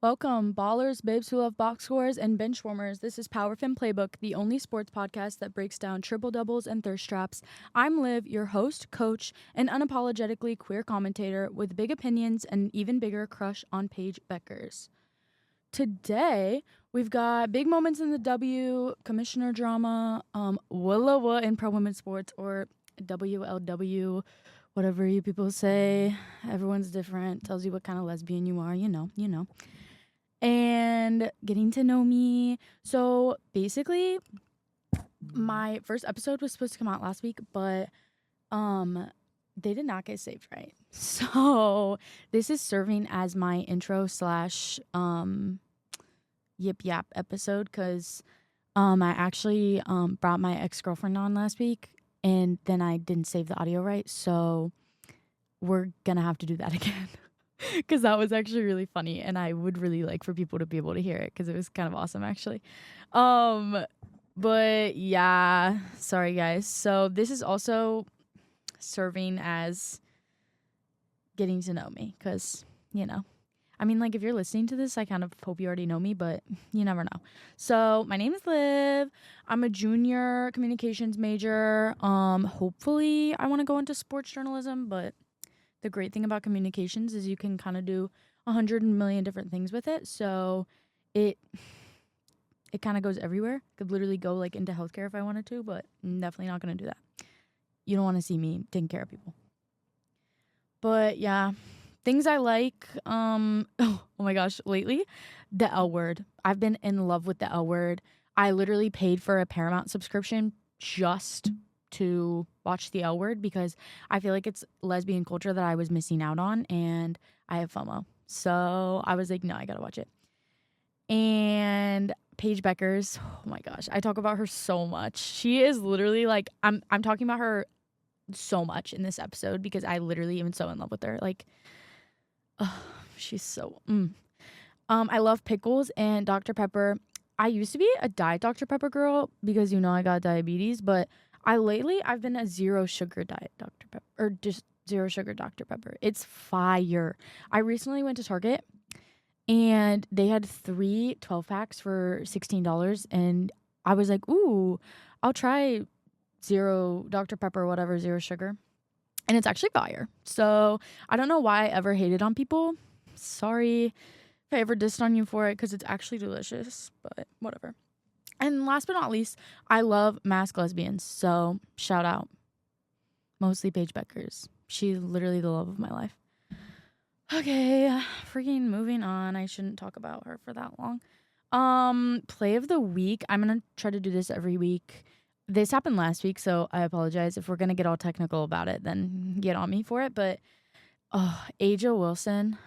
Welcome, ballers, babes who love box scores, and bench warmers. This is Power Femme Playbook, the only sports podcast that breaks down triple doubles and thirst traps. I'm Liv, your host, coach, and unapologetically queer commentator with big opinions and an even bigger crush on Paige Beckers. Today, we've got big moments in the W, commissioner drama, Willa in pro women's sports, or WLW, whatever you people say. Everyone's different. Tells you what kind of lesbian you are. You know. And getting to know me. So basically, my first episode was supposed to come out last week, but they did not get saved right. So this is serving as my intro slash yip yap episode because I actually brought my ex-girlfriend on last week and then I didn't save the audio right, so we're gonna have to do that again. Because that was actually really funny, and I would really like for people to be able to hear it because it was kind of awesome, actually. But yeah, sorry guys. So this is also serving as getting to know me because, I mean, like if you're listening to this, I kind of hope you already know me, but you never know. So my name is Liv. I'm a junior communications major. Hopefully I want to go into sports journalism, but the great thing about communications is you can kind of do 100 million different things with it. So it kind of goes everywhere. Could literally go like into healthcare if I wanted to, but I'm definitely not going to do that. You don't want to see me taking care of people. But yeah, things I like. Oh my gosh, lately, the L Word. I've been in love with the L Word. I literally paid for a Paramount subscription just to watch the L Word because I feel like it's lesbian culture that I was missing out on and I have FOMO. So I was like, no, I gotta watch it. And Paige Beckers, oh my gosh, I talk about her so much. She is literally like, I'm talking about her so much in this episode because I literally am so in love with her. Like, she's so I love pickles and Dr. Pepper. I used to be a Diet Dr. Pepper girl because I got diabetes, but I've been a zero sugar diet Dr. Pepper, or just zero sugar Dr. Pepper. It's fire. I recently went to Target and they had 3 12-packs for $16 and I was like, ooh, I'll try zero Dr. Pepper, whatever, zero sugar. And it's actually fire. So I don't know why I ever hated on people. Sorry if I ever dissed on you for it because it's actually delicious, but whatever. And last but not least, I love masked lesbians. So shout out. Mostly Paige Beckers. She's literally the love of my life. Okay, freaking moving on. I shouldn't talk about her for that long. Play of the week. I'm going to try to do this every week. This happened last week, so I apologize. If we're going to get all technical about it, then get on me for it. But Aja Wilson,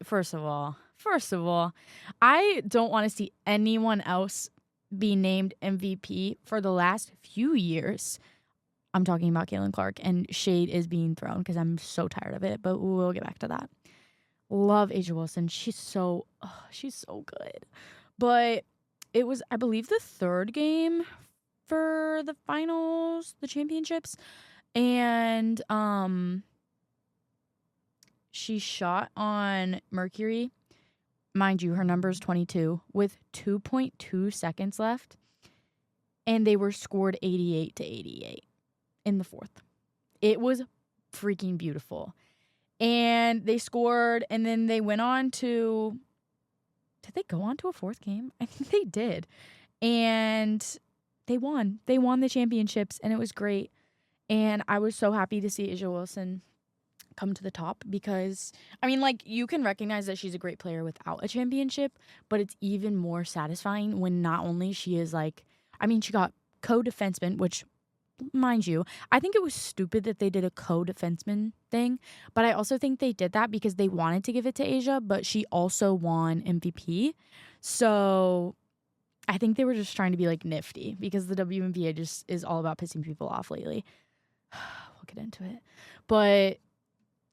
first of all, I don't want to see anyone else be named MVP for the last few years. I'm talking about Caitlin Clark, and shade is being thrown because I'm so tired of it, but we'll get back to that. Love Aja Wilson. She's so good. But it was, I believe, the third game for the finals, the championships, and she shot on Mercury. Mind you, her number is 22 with 2.2 seconds left, and they were scored 88-88 in the fourth. It was freaking beautiful. And they scored, and then they went on to... Did they go on to a fourth game? I think they did. And they won. They won the championships, and it was great. And I was so happy to see Aja Wilson come to the top because, I mean, like, you can recognize that she's a great player without a championship, but it's even more satisfying when not only she is, like... I mean, she got co-defenseman, which... Mind you, I think it was stupid that they did a co-defenseman thing, but I also think they did that because they wanted to give it to Aja, but she also won MVP. So I think they were just trying to be like nifty because the WNBA just is all about pissing people off lately. We'll get into it. But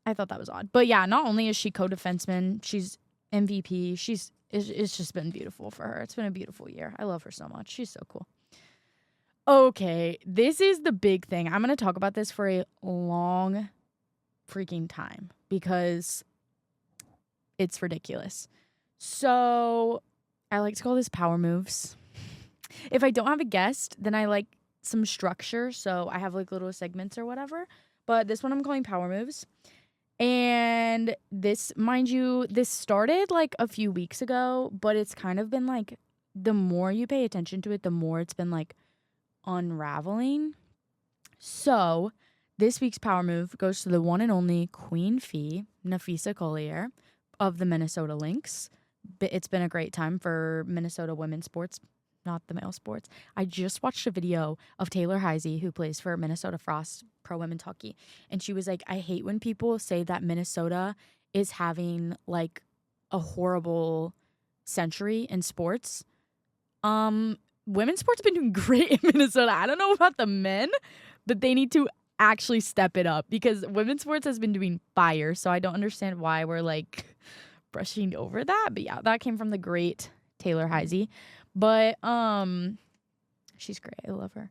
I thought that was odd. But yeah, not only is she co-defenseman, she's MVP. It's just been beautiful for her. It's been a beautiful year. I love her so much. She's so cool. Okay, this is the big thing. I'm going to talk about this for a long freaking time because it's ridiculous. So I like to call this power moves. If I don't have a guest, then I like some structure. So I have like little segments or whatever. But this one I'm calling power moves. And this, mind you, this started like a few weeks ago, but it's kind of been like the more you pay attention to it, the more it's been like unraveling. So this week's power move goes to the one and only Queen Fee, Nafisa Collier of the Minnesota Lynx. It's been a great time for Minnesota women's sports, not the male sports. I just watched a video of Taylor Heisey, who plays for Minnesota Frost Pro Women's Hockey, and she was like, I hate when people say that Minnesota is having like a horrible century in sports. Women's sports have been doing great in Minnesota. I don't know about the men, but they need to actually step it up because women's sports has been doing fire. So I don't understand why we're like brushing over that. But yeah, that came from the great Taylor Heisey. But she's great. I love her.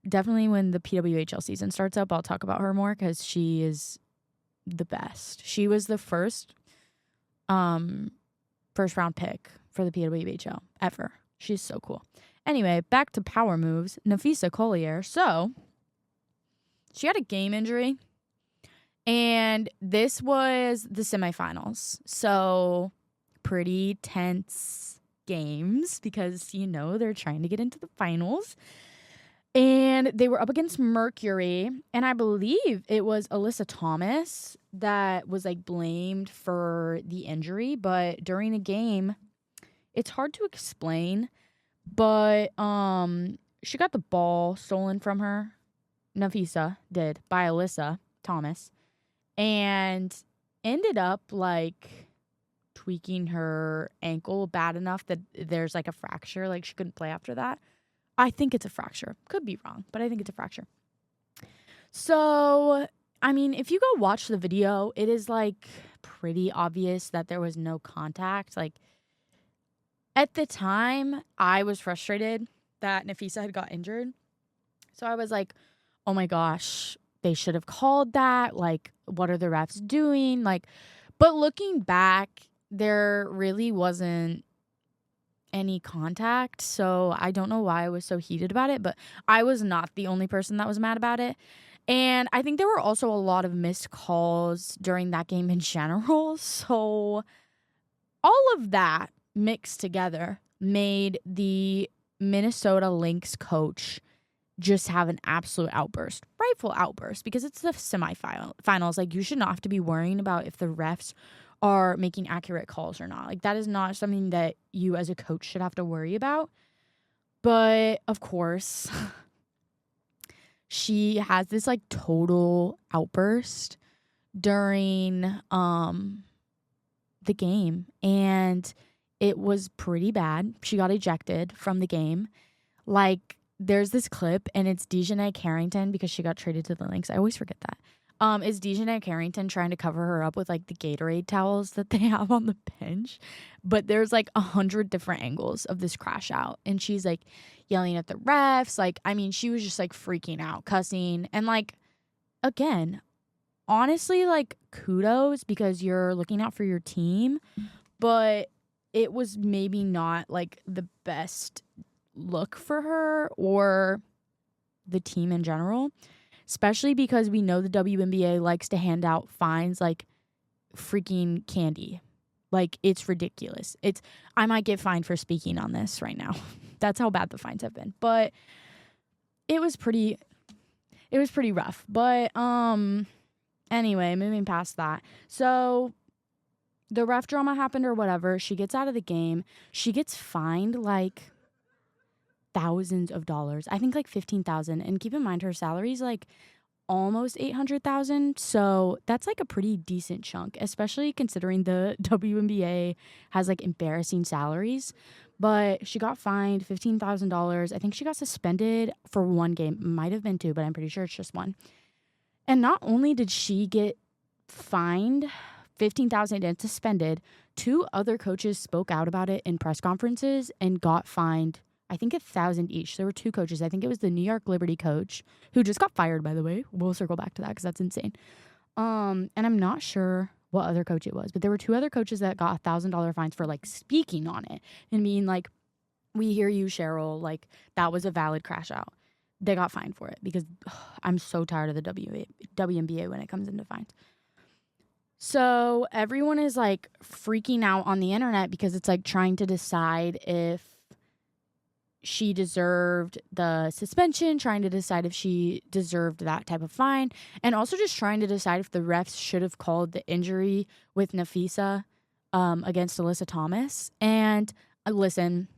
Definitely when the PWHL season starts up, I'll talk about her more because she is the best. She was the first round pick for the PWHL ever. She's so cool. Anyway, back to power moves. Nafisa Collier. So she had a game injury, and this was the semifinals. So pretty tense games because, you know, they're trying to get into the finals. And they were up against Mercury, and I believe it was Alyssa Thomas that was like blamed for the injury. But during the game, it's hard to explain, but she got the ball stolen from her. Nafisa did by Alyssa Thomas, and ended up like tweaking her ankle bad enough that there's like a fracture. Like she couldn't play after that. I think it's a fracture. Could be wrong, but I think it's a fracture. So, I mean, if you go watch the video, it is like pretty obvious that there was no contact. Like at the time, I was frustrated that Nafisa had got injured. So I was like, oh my gosh, they should have called that. Like, what are the refs doing? Like, but looking back, there really wasn't any contact. So I don't know why I was so heated about it, but I was not the only person that was mad about it. And I think there were also a lot of missed calls during that game in general. So all of that mixed together made the Minnesota Lynx coach just have an absolute outburst, rightful outburst, because it's the semifinals. Like, you should not have to be worrying about if the refs are making accurate calls or not. Like, that is not something that you as a coach should have to worry about. But of course, she has this like total outburst during the game, and it was pretty bad. She got ejected from the game. Like, there's this clip, and it's Dejanay Carrington, because she got traded to the Lynx. I always forget that. It's Dejanay Carrington trying to cover her up with like the Gatorade towels that they have on the bench. But there's like 100 different angles of this crash out. And she's like yelling at the refs. Like, I mean, she was just like freaking out, cussing. And like, again, honestly, like, kudos, because you're looking out for your team. But it was maybe not like the best look for her or the team in general, especially because we know the WNBA likes to hand out fines like freaking candy. Like, it's ridiculous. I might get fined for speaking on this right now. That's how bad the fines have been. But it was pretty rough. But anyway, moving past that. So the ref drama happened or whatever. She gets out of the game. She gets fined like thousands of dollars. I think like $15,000. And keep in mind, her salary is like almost $800,000. So that's like a pretty decent chunk, especially considering the WNBA has like embarrassing salaries. But she got fined $15,000. I think she got suspended for one game. Might have been two, but I'm pretty sure it's just one. And not only did she get fined $15,000 and suspended, two other coaches spoke out about it in press conferences and got fined, I think, $1,000 each. There were two coaches. I think it was the New York Liberty coach, who just got fired, by the way. We'll circle back to that because that's insane. And I'm not sure what other coach it was, but there were 2 other coaches that got $1,000 fines for like speaking on it and being like, we hear you, Cheryl, like that was a valid crash out. They got fined for it because I'm so tired of the WNBA when it comes into fines. So everyone is like freaking out on the internet because it's like trying to decide if she deserved the suspension, trying to decide if she deserved that type of fine, and also just trying to decide if the refs should have called the injury with Nafisa against Alyssa Thomas. And listen,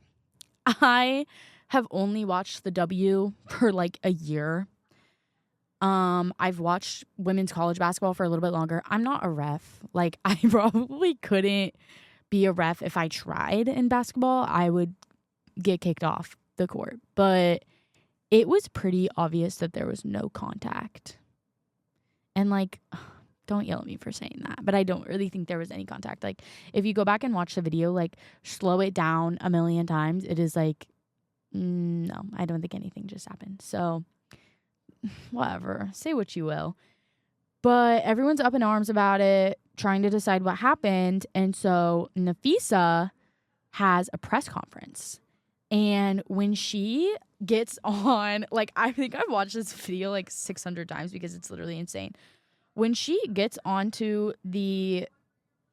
I have only watched the W for like a year. I've watched women's college basketball for a little bit longer. I'm not a ref. Like, I probably couldn't be a ref if I tried in basketball. I would get kicked off the court. But it was pretty obvious that there was no contact. And, like, don't yell at me for saying that, but I don't really think there was any contact. Like, if you go back and watch the video, like, slow it down a million times, it is like, no, I don't think anything just happened. So whatever, say what you will. But everyone's up in arms about it, trying to decide what happened. And so Nafisa has a press conference. And when she gets on, like, I think I've watched this video like 600 times because it's literally insane. When she gets onto the,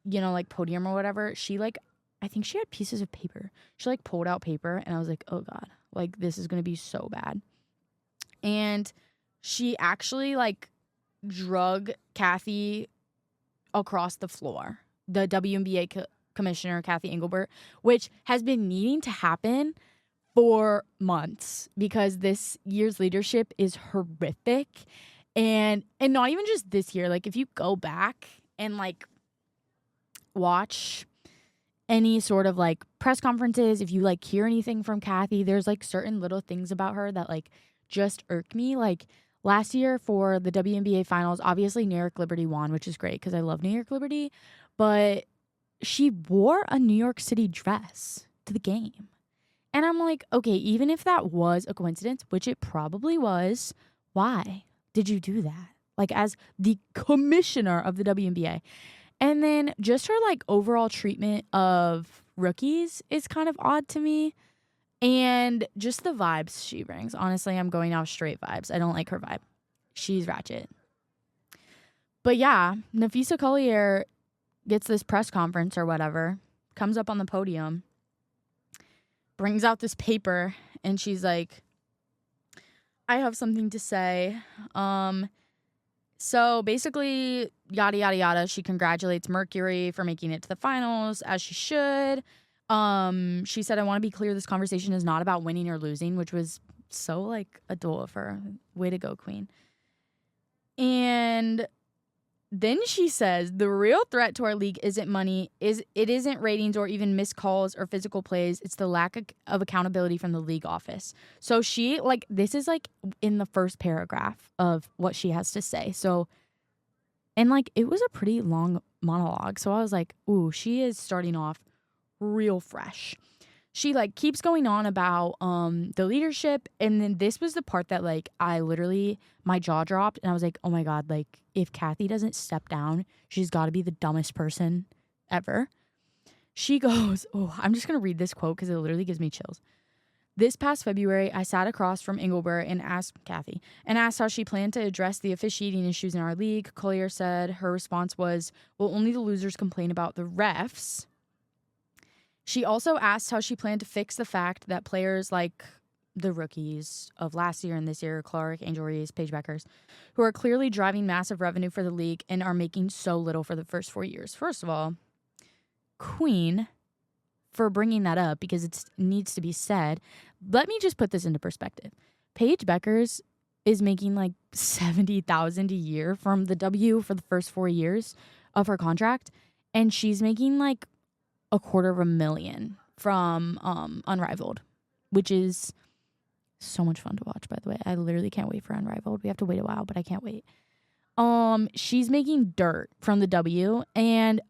you know, like podium or whatever, she like, I think she had pieces of paper. She like pulled out paper and I was like, oh God, like this is going to be so bad. And she actually like drug Kathy across the floor, the WNBA commissioner, Kathy Engelbert, which has been needing to happen for months because this year's leadership is horrific. And not even just this year. Like, if you go back and like watch any sort of like press conferences, if you like hear anything from Kathy, there's like certain little things about her that like just irk me. Like last year for the WNBA finals, obviously New York Liberty won, which is great because I love New York Liberty, but she wore a New York City dress to the game. And I'm like, okay, even if that was a coincidence, which it probably was, why did you do that? Like, as the commissioner of the WNBA. And then just her like overall treatment of rookies is kind of odd to me. And just the vibes she brings. Honestly, I'm going off straight vibes. I don't like her vibe. She's ratchet. But yeah, Nafisa Collier gets this press conference or whatever, comes up on the podium, brings out this paper, and she's like, I have something to say. So basically, yada, yada, yada. She congratulates Mercury for making it to the finals, as she should. She said, I want to be clear, this conversation is not about winning or losing, which was so, like, adult of her. Way to go, queen. And then she says, the real threat to our league isn't money, it isn't ratings or even missed calls or physical plays. It's the lack of accountability from the league office. So she, like, this is, like, in the first paragraph of what she has to say. So, and, like, it was a pretty long monologue. So I was like, ooh, she is starting off real fresh. She like keeps going on about the leadership, and then this was the part that like I literally, my jaw dropped and I was like, oh my God, like if Kathy doesn't step down, she's got to be the dumbest person ever. She goes, oh, I'm just gonna read this quote because it literally gives me chills. This past February, I sat across from Engelbert and asked Kathy how she planned to address the officiating issues in our league. Collier said her response was, well, only the losers complain about the refs. She also asked how she planned to fix the fact that players like the rookies of last year and this year, Clark, Angel Reese, Paige Beckers, who are clearly driving massive revenue for the league and are making so little for the first 4 years. First of all, queen for bringing that up because it needs to be said. Let me just put this into perspective. Paige Beckers is making like $70,000 a year from the W for the first 4 years of her contract, and she's making like $250,000 from Unrivaled, which is so much fun to watch, by the way. I literally can't wait for Unrivaled. We have to wait a while, but I can't wait. She's making dirt from the W, and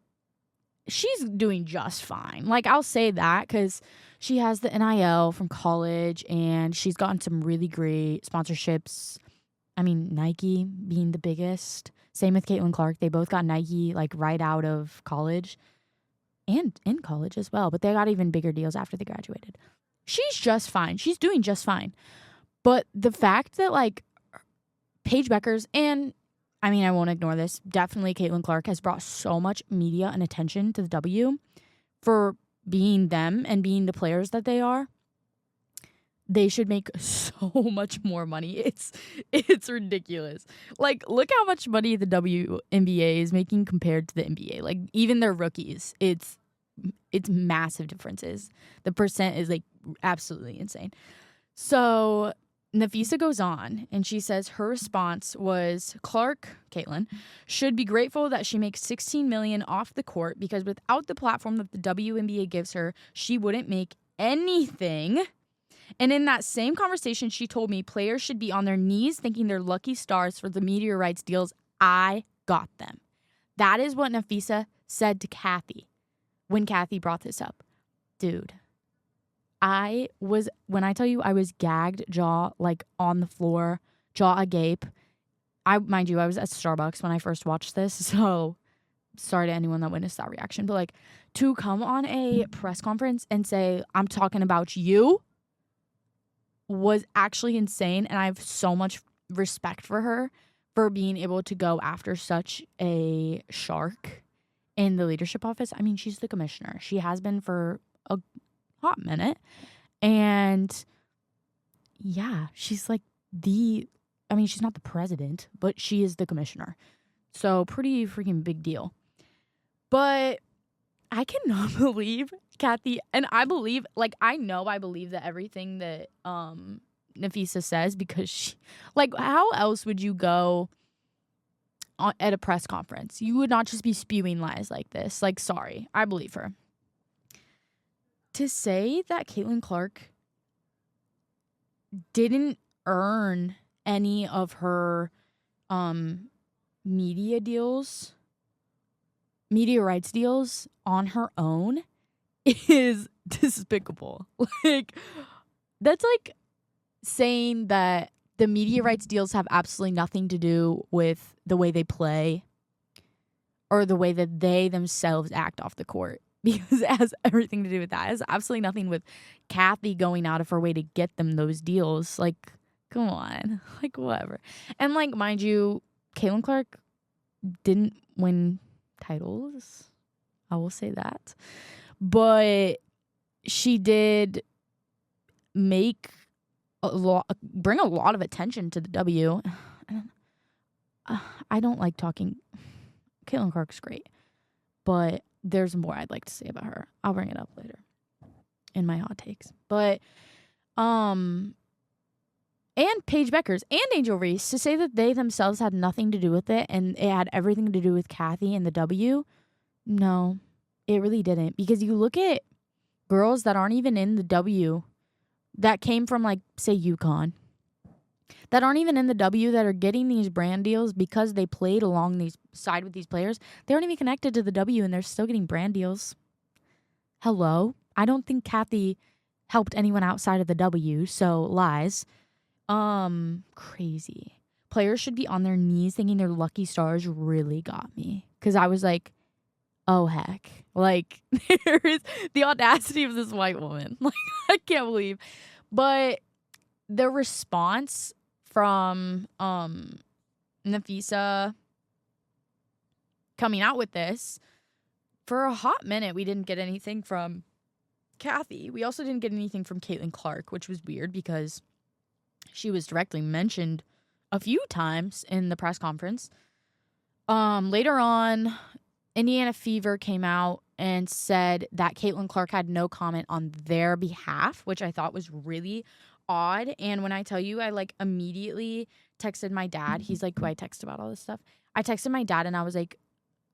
she's doing just fine. Like, I'll say that because she has the NIL from college, and she's gotten some really great sponsorships. I mean, Nike being the biggest, Same with Caitlin Clark. They both got Nike like right out of college and in college as well, but they got even bigger deals after they graduated. She's just fine. She's doing just fine. But the fact that like Paige Beckers and I mean, I won't ignore this. Definitely Caitlin Clark has brought so much media and attention to the W for being them and being the players that they are. They should make so much more money. It's ridiculous. Like, look how much money the WNBA is making compared to the NBA. Like, even their rookies, it's massive differences. The percent is like absolutely insane. So Nafisa goes on and she says her response was Caitlin, should be grateful that she makes $16 million off the court because without the platform that the WNBA gives her, she wouldn't make anything. And in that same conversation, she told me players should be on their knees thanking their lucky stars for the media rights deals. I got them. That is what Nafisa said to Kathy when Kathy brought this up. Dude, when I tell you I was gagged, jaw like on the floor, jaw agape. Mind you, I was at Starbucks when I first watched this, so sorry to anyone that witnessed that reaction. But like to come on a press conference and say, I'm talking about you, was actually insane, and I have so much respect for her for being able to go after such a shark in the leadership office. I mean, she's the commissioner. She has been for a hot minute, and yeah, she's like she's not the president, but she is the commissioner. So pretty freaking big deal. But I cannot believe Kathy, and I believe that everything that Nafisa says, because she, like, how else would you go at a press conference? You would not just be spewing lies like this. Like, sorry, I believe her. To say that Caitlin Clark didn't earn any of her media rights deals on her own is despicable. Like, that's like saying that the media rights deals have absolutely nothing to do with the way they play or the way that they themselves act off the court, because it has everything to do with that. It has absolutely nothing with Kathy going out of her way to get them those deals. Like, come on. Like, whatever. And like, mind you, Caitlin Clark didn't win titles. I will say that. But she did bring a lot of attention to the W. I don't like talking. Caitlin Clark's great, but there's more I'd like to say about her. I'll bring it up later in my hot takes. But and Paige Beckers and Angel Reese, to say that they themselves had nothing to do with it and it had everything to do with Kathy and the W, no, it really didn't. Because you look at girls that aren't even in the W that came from, like, say, UConn, that aren't even in the W that are getting these brand deals because they played along these side with these players. They aren't even connected to the W and they're still getting brand deals. Hello? I don't think Kathy helped anyone outside of the W, so lies. Crazy. Players should be on their knees thinking their lucky stars really got me. Because I was like, oh, heck. Like, there is the audacity of this white woman. Like, I can't believe. But the response from Nafisa coming out with this, for a hot minute, we didn't get anything from Kathy. We also didn't get anything from Caitlin Clark, which was weird because she was directly mentioned a few times in the press conference. Later on, Indiana Fever came out and said that Caitlin Clark had no comment on their behalf, which I thought was really odd. And when I tell you, I like immediately texted my dad. He's like, who I text about all this stuff. I texted my dad and I was like,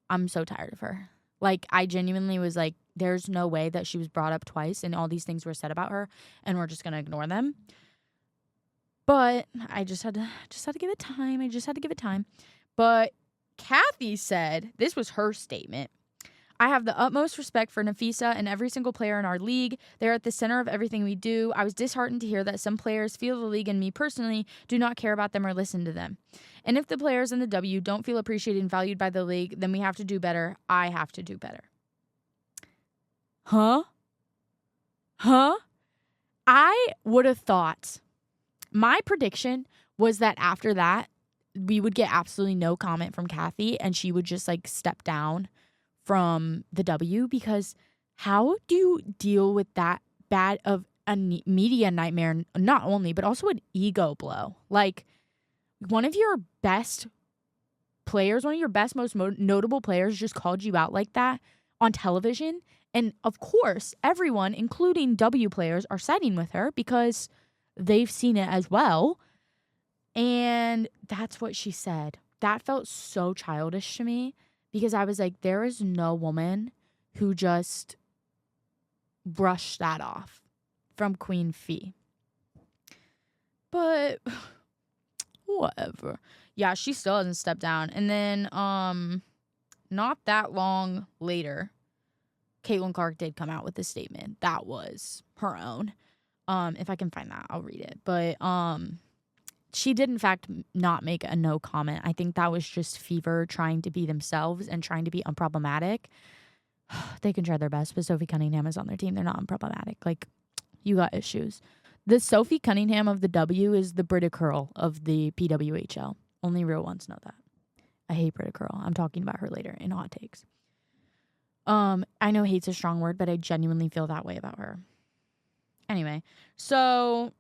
I'm so tired of her. Like, I genuinely was like, there's no way that she was brought up twice and all these things were said about her and we're just going to ignore them. But I just had to give it time. But Kathy said, this was her statement, I have the utmost respect for Nafisa and every single player in our league. They're at the center of everything we do. I was disheartened to hear that some players feel the league and me personally do not care about them or listen to them. And if the players in the W don't feel appreciated and valued by the league, then we have to do better. I have to do better. Huh? I would have thought, my prediction was that after that, we would get absolutely no comment from Kathy and she would just like step down from the W, because how do you deal with that bad of a media nightmare, not only, but also an ego blow? Like, one of your best players, one of your best, most notable players just called you out like that on television. And of course, everyone, including W players, are siding with her because they've seen it as well. And that's what she said. That felt so childish to me, because I was like, there is no woman who just brushed that off from Queen Fee. But whatever. Yeah, she still hasn't stepped down. And then not that long later, Caitlin Clark did come out with a statement that was her own. If I can find that, I'll read it. But she did, in fact, not make a no comment. I think that was just Fever trying to be themselves and trying to be unproblematic. They can try their best, but Sophie Cunningham is on their team. They're not unproblematic. Like, you got issues. The Sophie Cunningham of the W is the Brita Curl of the PWHL. Only real ones know that. I hate Brita Curl. I'm talking about her later in Hot Takes. I know hate's a strong word, but I genuinely feel that way about her. Anyway, so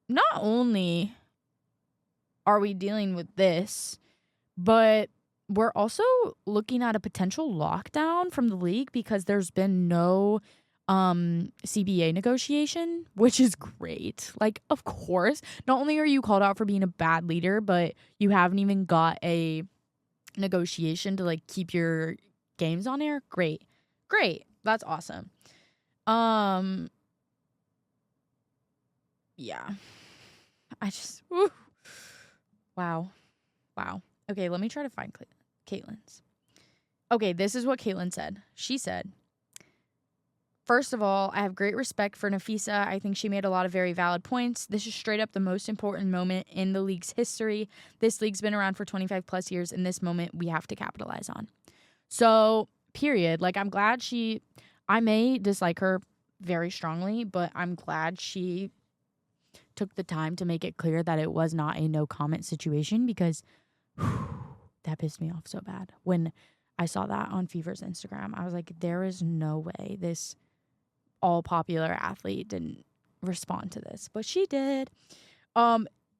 not only are we dealing with this, but we're also looking at a potential lockdown from the league because there's been no CBA negotiation, which is great. Like, of course, not only are you called out for being a bad leader, but you haven't even got a negotiation to like keep your games on air. Great. That's awesome. Yeah. I just, woo. Wow. Okay, let me try to find Caitlin's. Okay, this is what Caitlin said. She said, first of all, I have great respect for Nafisa. I think she made a lot of very valid points. This is straight up the most important moment in the league's history. This league's been around for 25 plus years, and this moment we have to capitalize on. So, period. Like, I'm glad I may dislike her very strongly, but I'm glad she took the time to make it clear that it was not a no comment situation, because that pissed me off so bad. When I saw that on Fever's Instagram, I was like, there is no way this all popular athlete didn't respond to this, but she did.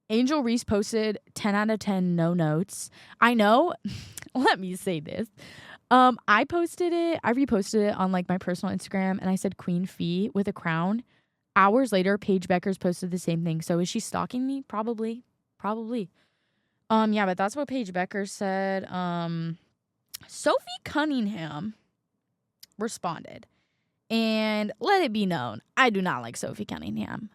Angel Reese posted 10 out of 10 no notes. I know. Let me say this. I reposted it on like my personal Instagram, and I said Queen Fee with a crown. Hours later, Paige Beckers posted the same thing. So is she stalking me? Probably. Yeah, but that's what Paige Beckers said. Sophie Cunningham responded, and let it be known, I do not like Sophie Cunningham.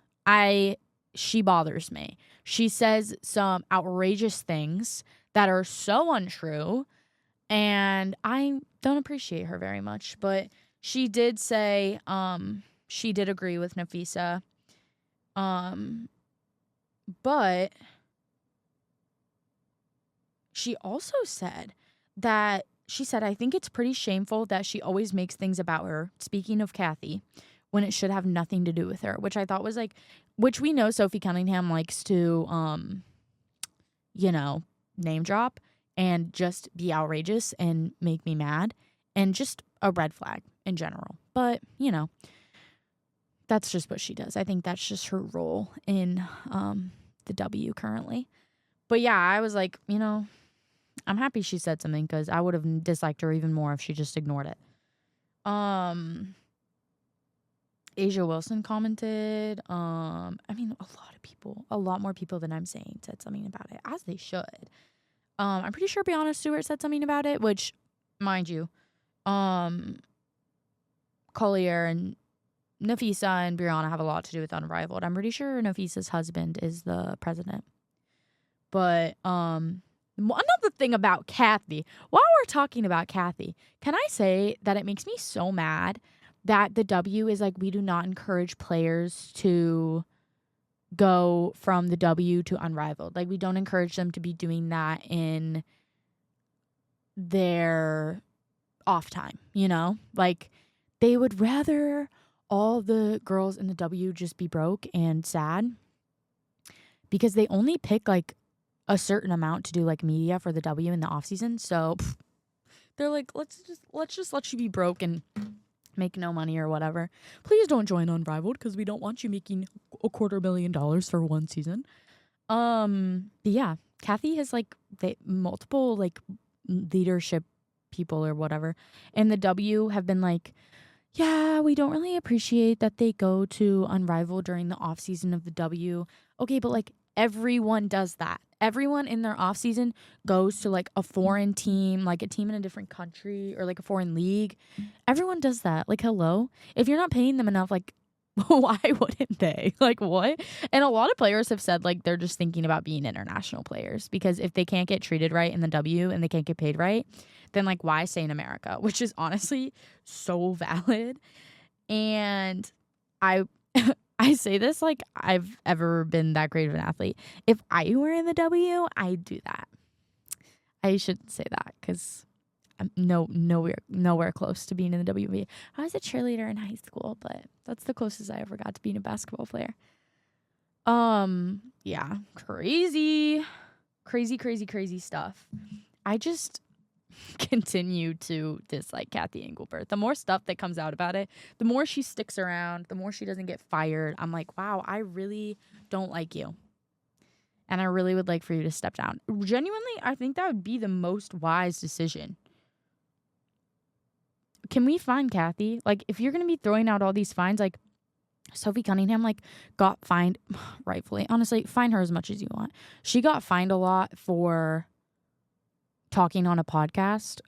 She bothers me. She says some outrageous things that are so untrue, and I don't appreciate her very much. But she did say, she did agree with Nafisa. But she also said that, I think it's pretty shameful that she always makes things about her, speaking of Kathy, when it should have nothing to do with her, which I thought was like, which we know Sophie Cunningham likes to, name drop and just be outrageous and make me mad, and just a red flag in general. But, that's just what she does. I think that's just her role in the W currently. But yeah, I was like, I'm happy she said something, because I would have disliked her even more if she just ignored it. Asia Wilson commented. A lot more people than I'm saying said something about it, as they should. I'm pretty sure Brianna Stewart said something about it, which, mind you, Collier and Nafisa and Brianna have a lot to do with Unrivaled. I'm pretty sure Nafisa's husband is the president. But the Another thing about Kathy, while we're talking about Kathy, can I say that it makes me so mad that the W is like, we do not encourage players to go from the W to Unrivaled. Like, we don't encourage them to be doing that in their off time, you know? Like, they would rather all the girls in the W just be broke and sad because they only pick like a certain amount to do like media for the W in the off season. So they're like, let's just let you be broke and make no money or whatever. Please don't join Unrivaled because we don't want you making $250,000 for one season. But yeah, Kathy has like multiple like leadership people or whatever, and the W have been like, yeah, we don't really appreciate that they go to Unrivaled during the off season of the W. Okay, but like everyone does that. Everyone in their off season goes to like a foreign team, like a team in a different country or like a foreign league. Everyone does that. Like, hello? If you're not paying them enough, like, why wouldn't they? Like, what? And a lot of players have said like they're just thinking about being international players because if they can't get treated right in the W and they can't get paid right, then like why stay in America? Which is honestly so valid. And I I say this like I've ever been that great of an athlete. If I were in the W, I'd do that. I shouldn't say that because I'm nowhere close to being in the WNBA. I was a cheerleader in high school, but that's the closest I ever got to being a basketball player. Yeah, crazy stuff. I just continue to dislike Kathy Engelbert. The more stuff that comes out about it, the more she sticks around, the more she doesn't get fired. I'm like, wow, I really don't like you. And I really would like for you to step down. Genuinely, I think that would be the most wise decision. Can we find Kathy? Like, if you're going to be throwing out all these fines, like, Sophie Cunningham, like, got fined, rightfully. Honestly, fine her as much as you want. She got fined a lot for talking on a podcast.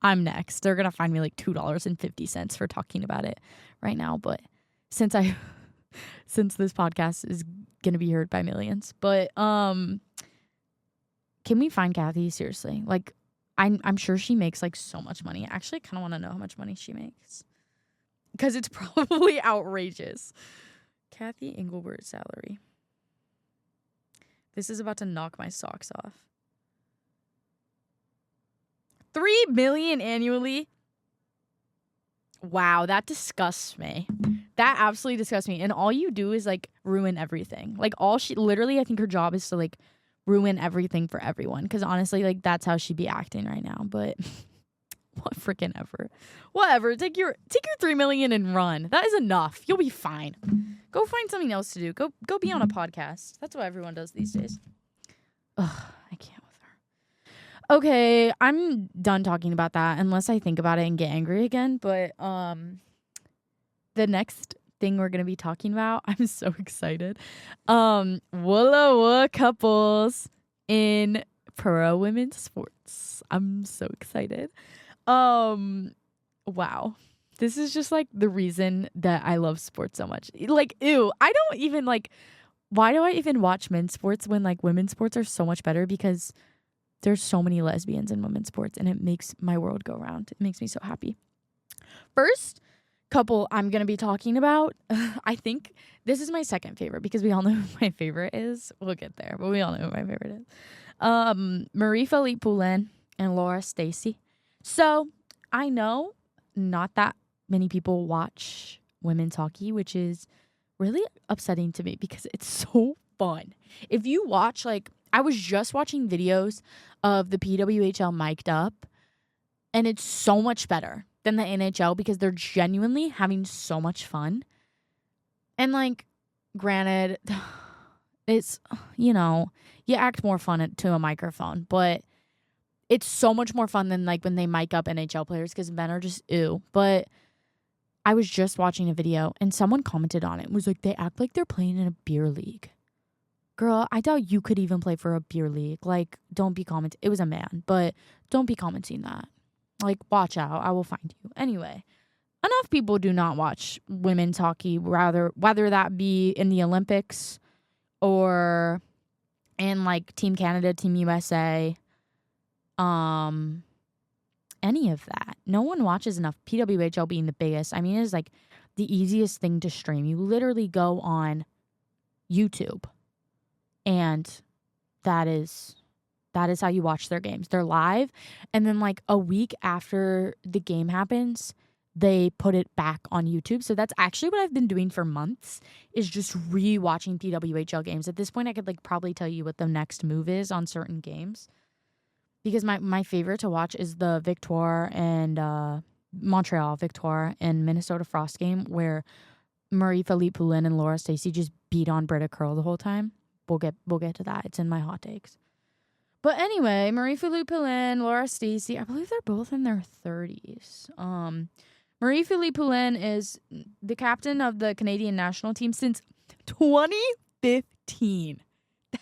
I'm next. They're going to fine me like $2.50 for talking about it right now. But since this podcast is going to be heard by millions. But can we find Kathy? Seriously. Like, I'm sure she makes like so much money. I actually kind of want to know how much money she makes because it's probably outrageous. Kathy Engelbert's salary. This is about to knock my socks off. $3 million annually. Wow, that disgusts me. That absolutely disgusts me. And all you do is like ruin everything. Like literally, I think her job is to like ruin everything for everyone. Because honestly, like that's how she'd be acting right now. But what freaking ever. Whatever. Take your $3 million and run. That is enough. You'll be fine. Go find something else to do. Go be on a podcast. That's what everyone does these days. Ugh, I can't. Okay, I'm done talking about that unless I think about it and get angry again. But the next thing we're gonna be talking about, I'm so excited. Walla couples in pro women's sports. I'm so excited. Wow. This is just like the reason that I love sports so much. Like, ew, I don't even like. Why do I even watch men's sports when like women's sports are so much better? Because there's so many lesbians in women's sports, and it makes my world go round. It makes me so happy. First couple I'm going to be talking about, I think this is my second favorite because we all know who my favorite is. We'll get there, but we all know who my favorite is. Marie-Philippe Poulin and Laura Stacey. So I know not that many people watch women's hockey, which is really upsetting to me because it's so fun. If you watch, like, I was just watching videos of the PWHL mic'd up, and it's so much better than the NHL because they're genuinely having so much fun. And, like, granted, it's, you know, you act more fun to a microphone, but it's so much more fun than, like, when they mic up NHL players because men are just ew. But I was just watching a video, and someone commented on it and was like, they act like they're playing in a beer league. Girl, I doubt you could even play for a beer league. Like, don't be commenting. It was a man, but don't be commenting that. Like, watch out. I will find you. Anyway, enough people do not watch women's hockey, whether that be in the Olympics or and like Team Canada, Team USA, any of that. No one watches enough. PWHL being the biggest. I mean, it is like the easiest thing to stream. You literally go on YouTube, and that is how you watch their games. They're live, and then like a week after the game happens, they put it back on YouTube. So that's actually what I've been doing for months, is just re-watching PWHL games. At this point, I could like probably tell you what the next move is on certain games, because my favorite to watch is the Victoire and Montreal Victoire and Minnesota Frost game, where Marie-Philippe Poulin and Laura Stacey just beat on Britta Curl the whole time. We'll get to that. It's in my hot takes. But anyway, Marie-Philippe Poulin, Laura Stacey, I believe they're both in their 30s. Marie-Philippe Poulin is the captain of the Canadian national team since 2015.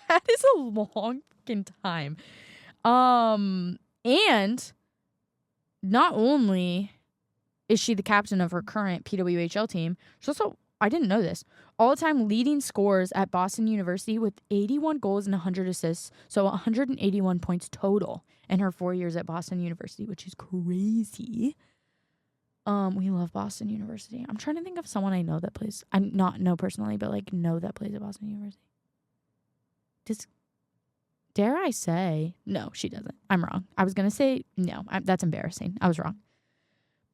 That is a long fucking time. And not only is she the captain of her current PWHL team, she's also, I didn't know this, all-time leading scorers at Boston University with 81 goals and 100 assists, so 181 points total in her 4 years at Boston University, which is crazy. We love Boston University. I'm trying to think of someone I know that plays. I'm not know personally, but like know that plays at Boston University. Dare I say? No, she doesn't. I'm wrong. I was gonna say no. That's embarrassing. I was wrong.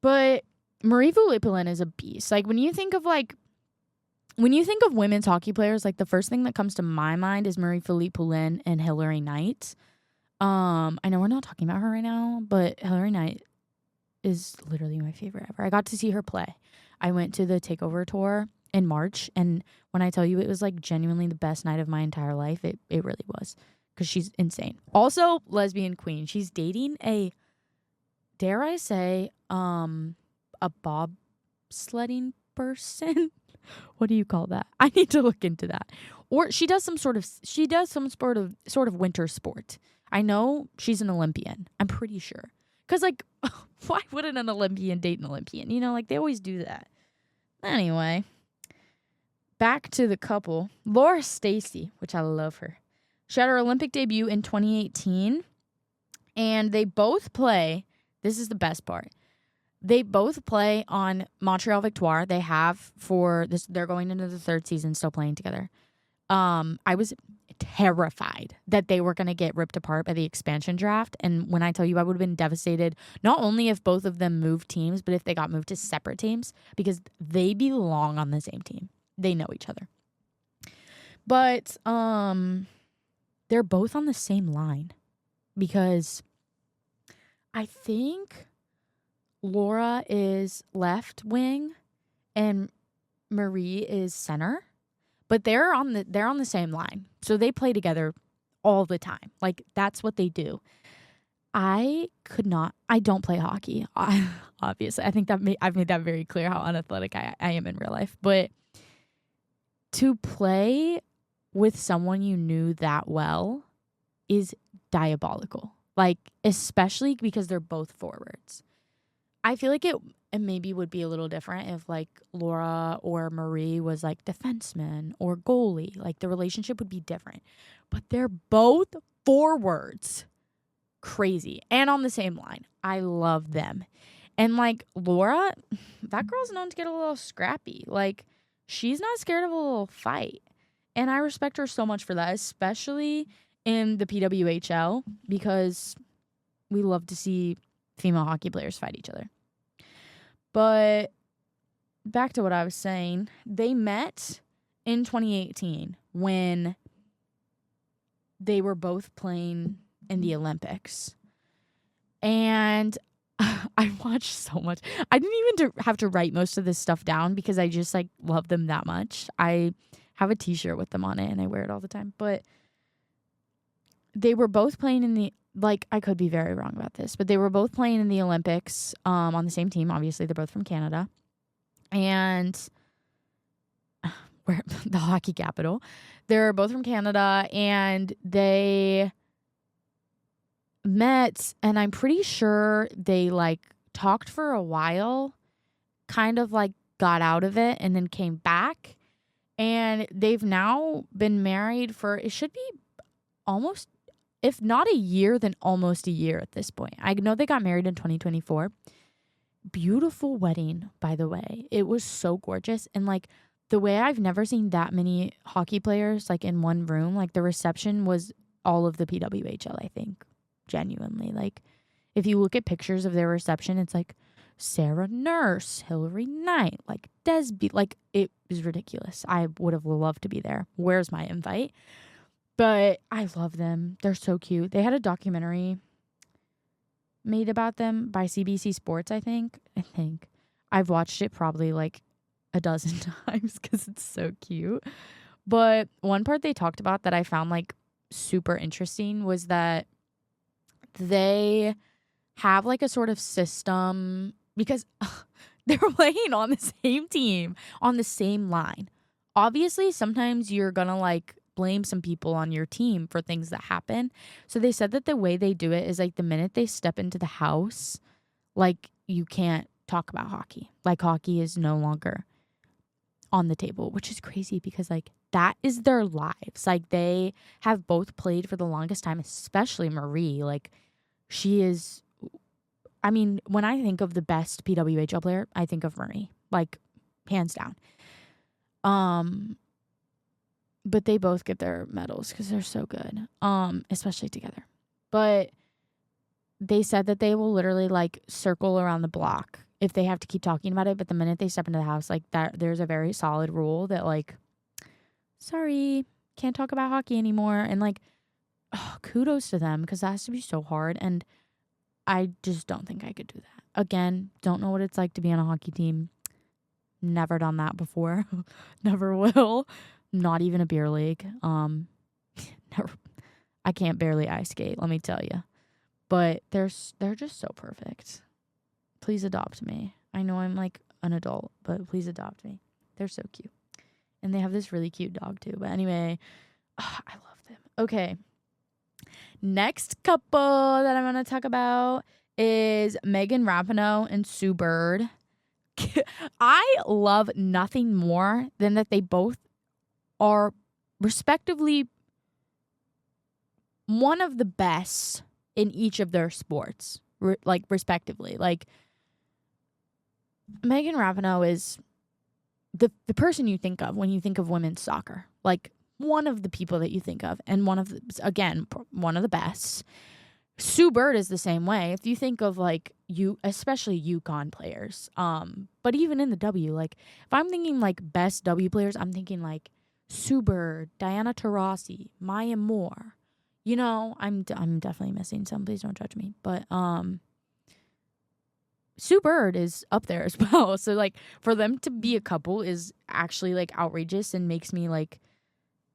But Marie-Philippe Poulin is a beast. Like when you think of women's hockey players, like the first thing that comes to my mind is Marie-Philippe Poulin and Hilary Knight. I know we're not talking about her right now, but Hilary Knight is literally my favorite ever. I got to see her play. I went to the Takeover tour in March, and when I tell you it was like genuinely the best night of my entire life, it really was, because she's insane. Also, lesbian queen. She's dating a, dare I say, a bobsledding person. What do you call that? I need to look into that. Or she does some sort of winter sport. I know she's an Olympian. I'm pretty sure. Because, like, why wouldn't an Olympian date an Olympian? You know, like, they always do that. Anyway, back to the couple. Laura Stacey, which I love her. She had her Olympic debut in 2018. And they both play, this is the best part, they both play on Montreal Victoire. They have for this, they're going into the third season still playing together. I was terrified that they were going to get ripped apart by the expansion draft. And when I tell you, I would have been devastated, not only if both of them moved teams, but if they got moved to separate teams, because they belong on the same team. They know each other. But they're both on the same line, because I think Laura is left wing and Marie is center. But they're on the same line. So they play together all the time. Like, that's what they do. I don't play hockey. Obviously. I think I've made that very clear how unathletic I am in real life. But to play with someone you knew that well is diabolical. Like, especially because they're both forwards. I feel like it maybe would be a little different if like Laura or Marie was like defenseman or goalie. Like the relationship would be different. But they're both forwards. Crazy. And on the same line. I love them. And like Laura, that girl's known to get a little scrappy. Like she's not scared of a little fight. And I respect her so much for that, especially in the PWHL, because we love to see female hockey players fight each other. But back to what I was saying, they met in 2018 when they were both playing in the Olympics. And I watched so much. I didn't even have to write most of this stuff down because I just like love them that much. I have a t-shirt with them on it and I wear it all the time. But they were both playing in the, like, I could be very wrong about this, but they were both playing in the Olympics on the same team. Obviously, they're both from Canada. And we're the hockey capital. They're both from Canada, and they met, and I'm pretty sure they, like, talked for a while, kind of, like, got out of it, and then came back. And they've now been married for, it should be almost, if not a year, then almost a year at this point. I know they got married in 2024. Beautiful wedding, by the way. It was so gorgeous. And like the way I've never seen that many hockey players like in one room, like the reception was all of the PWHL, I think. Genuinely. Like if you look at pictures of their reception, it's like Sarah Nurse, Hillary Knight, like Desby, like it was ridiculous. I would have loved to be there. Where's my invite? But I love them. They're so cute. They had a documentary made about them by CBC Sports, I think. I've watched it probably like a dozen times because it's so cute. But one part they talked about that I found like super interesting was that they have like a sort of system because they're playing on the same team, on the same line. Obviously, sometimes you're going to like blame some people on your team for things that happen. So they said that the way they do it is like the minute they step into the house, like you can't talk about hockey. Like hockey is no longer on the table, which is crazy because like that is their lives. Like they have both played for the longest time, especially Marie. Like she is, I mean, when I think of the best PWHL player, I think of Marie, like hands down. But they both get their medals because they're so good, especially together. But they said that they will literally like circle around the block if they have to keep talking about it. But the minute they step into the house, like that, there's a very solid rule that like, sorry, can't talk about hockey anymore. And like, kudos to them because that has to be so hard. And I just don't think I could do that. Again, don't know what it's like to be on a hockey team. Never done that before. Never will. Not even a beer league. Never. I can't barely ice skate, let me tell you. But they're just so perfect. Please adopt me. I know I'm like an adult, but please adopt me. They're so cute. And they have this really cute dog too. But anyway, I love them. Okay. Next couple that I'm going to talk about is Megan Rapinoe and Sue Bird. I love nothing more than that they both are respectively one of the best in each of their sports, like respectively. Like Megan Rapinoe is the person you think of when you think of women's soccer. Like one of the people that you think of, and one of the best. Sue Bird is the same way. If you think of like especially UConn players, but even in the W, like if I'm thinking like best W players, I'm thinking like Sue Bird, Diana Taurasi, Maya Moore. You know, I'm definitely missing some. Please don't judge me. But Sue Bird is up there as well. So like for them to be a couple is actually like outrageous and makes me like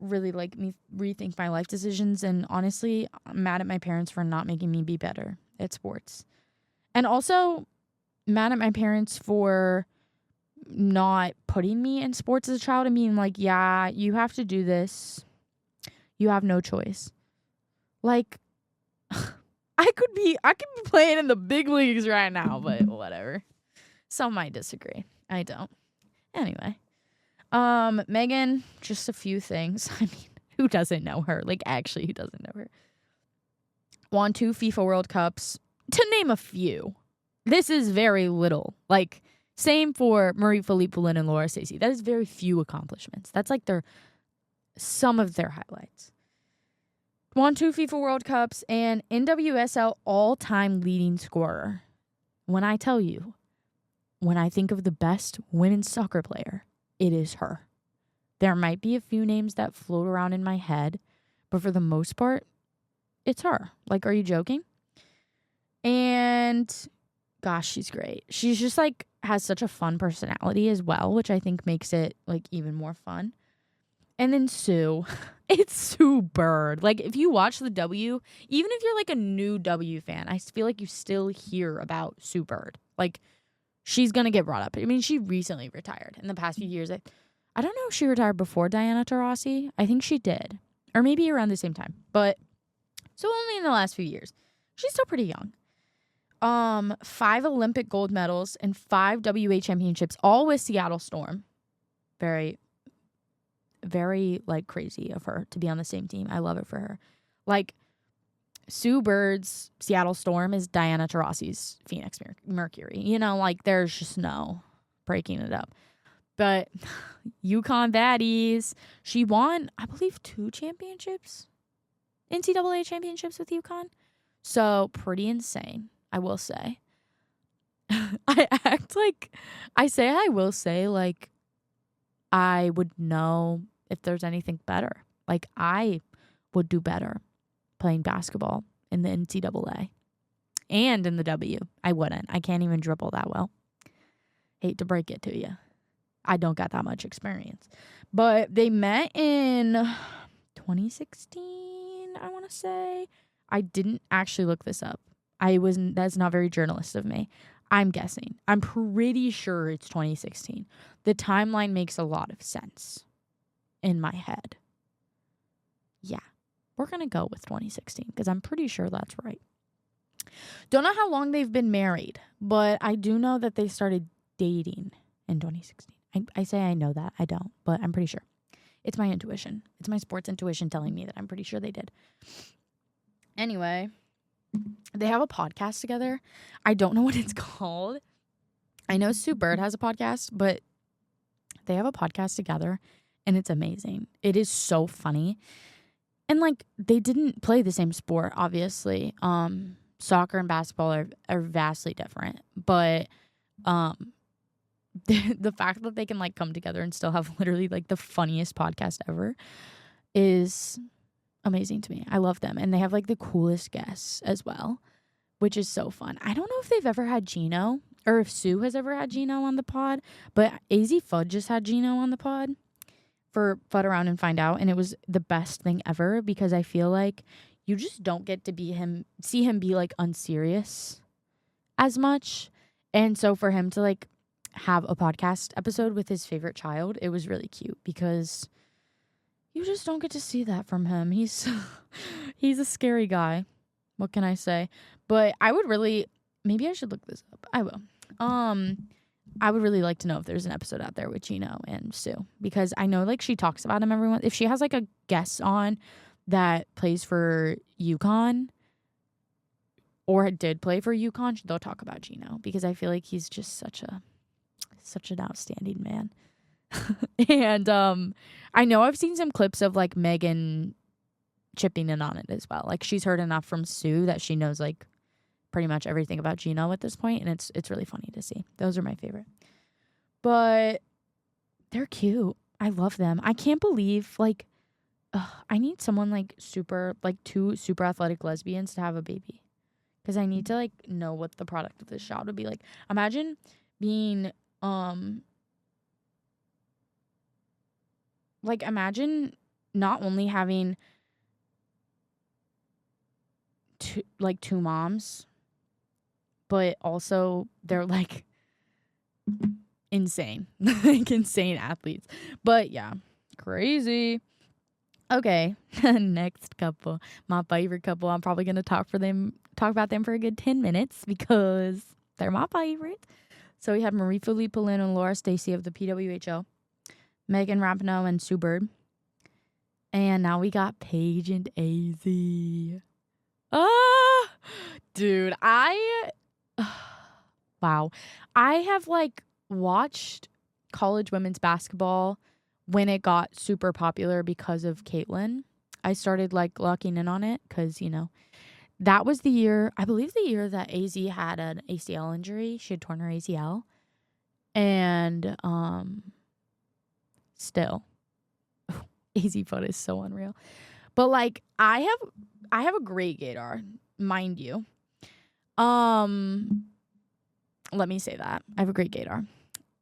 really like me rethink my life decisions. And honestly, I'm mad at my parents for not making me be better at sports. And also mad at my parents for not putting me in sports as a child and being like, yeah, you have to do this. You have no choice. Like I could be playing in the big leagues right now, but whatever. Some might disagree. I don't. Anyway. Megan, just a few things. I mean, who doesn't know her? Like, actually, who doesn't know her? Won 2 FIFA World Cups, to name a few. This is very little. Like, same for Marie-Philippe Poulin and Laura Stacey. That is very few accomplishments. That's like some of their highlights. Won 2 FIFA World Cups and NWSL all-time leading scorer. When I tell you, when I think of the best women's soccer player, it is her. There might be a few names that float around in my head, but for the most part, it's her. Like, are you joking? And gosh, she's great. She's just like has such a fun personality as well, which I think makes it like even more fun. And then Sue, it's Sue Bird. Like if you watch the W, even if you're like a new W fan, I feel like you still hear about Sue Bird. Like she's going to get brought up. I mean, she recently retired in the past few years. I don't know if she retired before Diana Taurasi. I think she did. Or maybe around the same time. But so only in the last few years. She's still pretty young. 5 Olympic gold medals and 5 WA championships, all with Seattle Storm. Very, very like crazy of her to be on the same team. I love it for her. Like, Sue Bird's Seattle Storm is Diana Taurasi's Phoenix Mercury. You know, like, there's just no breaking it up. But UConn baddies, she won, I believe, 2 championships, NCAA championships with UConn. So pretty insane, I will say. I act like I will say like I would know if there's anything better. Like, I would do better playing basketball in the NCAA and in the W. I wouldn't. I can't even dribble that well. Hate to break it to you. I don't got that much experience. But they met in 2016, I want to say. I didn't actually look this up. That's not very journalist of me. I'm guessing. I'm pretty sure it's 2016. The timeline makes a lot of sense in my head. Yeah. We're going to go with 2016 because I'm pretty sure that's right. Don't know how long they've been married, but I do know that they started dating in 2016. I say I know that. I don't, but I'm pretty sure. It's my intuition. It's my sports intuition telling me that I'm pretty sure they did. Anyway, they have a podcast together. I don't know what it's called. I know Sue Bird has a podcast, but they have a podcast together, and it's amazing. It is so funny. And, like, they didn't play the same sport, obviously. Soccer and basketball are vastly different. But the fact that they can, like, come together and still have literally, like, the funniest podcast ever is amazing to me. I love them. And they have, like, the coolest guests as well, which is so fun. I don't know if they've ever had Gino or if Sue has ever had Gino on the pod, but AZ Fudd just had Gino on the pod for Fudd Around and Find Out, and it was the best thing ever because I feel like you just don't get to see him be, like, unserious as much. And so for him to, like, have a podcast episode with his favorite child, it was really cute because you just don't get to see that from him. He's a scary guy. What can I say? But I would really, maybe I should look this up. I will. I would really like to know if there's an episode out there with Gino and Sue because I know, like, she talks about him everyone. If she has, like, a guest on that plays for UConn or did play for UConn, they'll talk about Gino because I feel like he's just such an outstanding man. And I know I've seen some clips of, like, Megan chipping in on it as well. Like, she's heard enough from Sue that she knows, like, pretty much everything about Gino at this point, and it's really funny to see. Those are my favorite. But they're cute. I love them. I can't believe, like, I need someone, like, two super athletic lesbians to have a baby. Because I need to, like, know what the product of this shot would be like. Imagine being, imagine not only having two moms, but also they're, like, insane. Like, insane athletes. But yeah, crazy. Okay, next couple. My favorite couple. I'm probably gonna talk about them for a good 10 minutes because they're my favorite. So we had Marie-Philippe Poulin and Laura Stacey of the PWHO, Megan Rapinoe and Sue Bird. And now we got Paige and AZ. Ah, dude, wow. I have, like, watched college women's basketball when it got super popular because of Caitlyn. I started, like, locking in on it because, you know, that was the year that AZ had an ACL injury. She had torn her ACL. And still, AZ Foot is so unreal. But, like, I have a great gaydar, mind you. Let me say that. I have a great gaydar.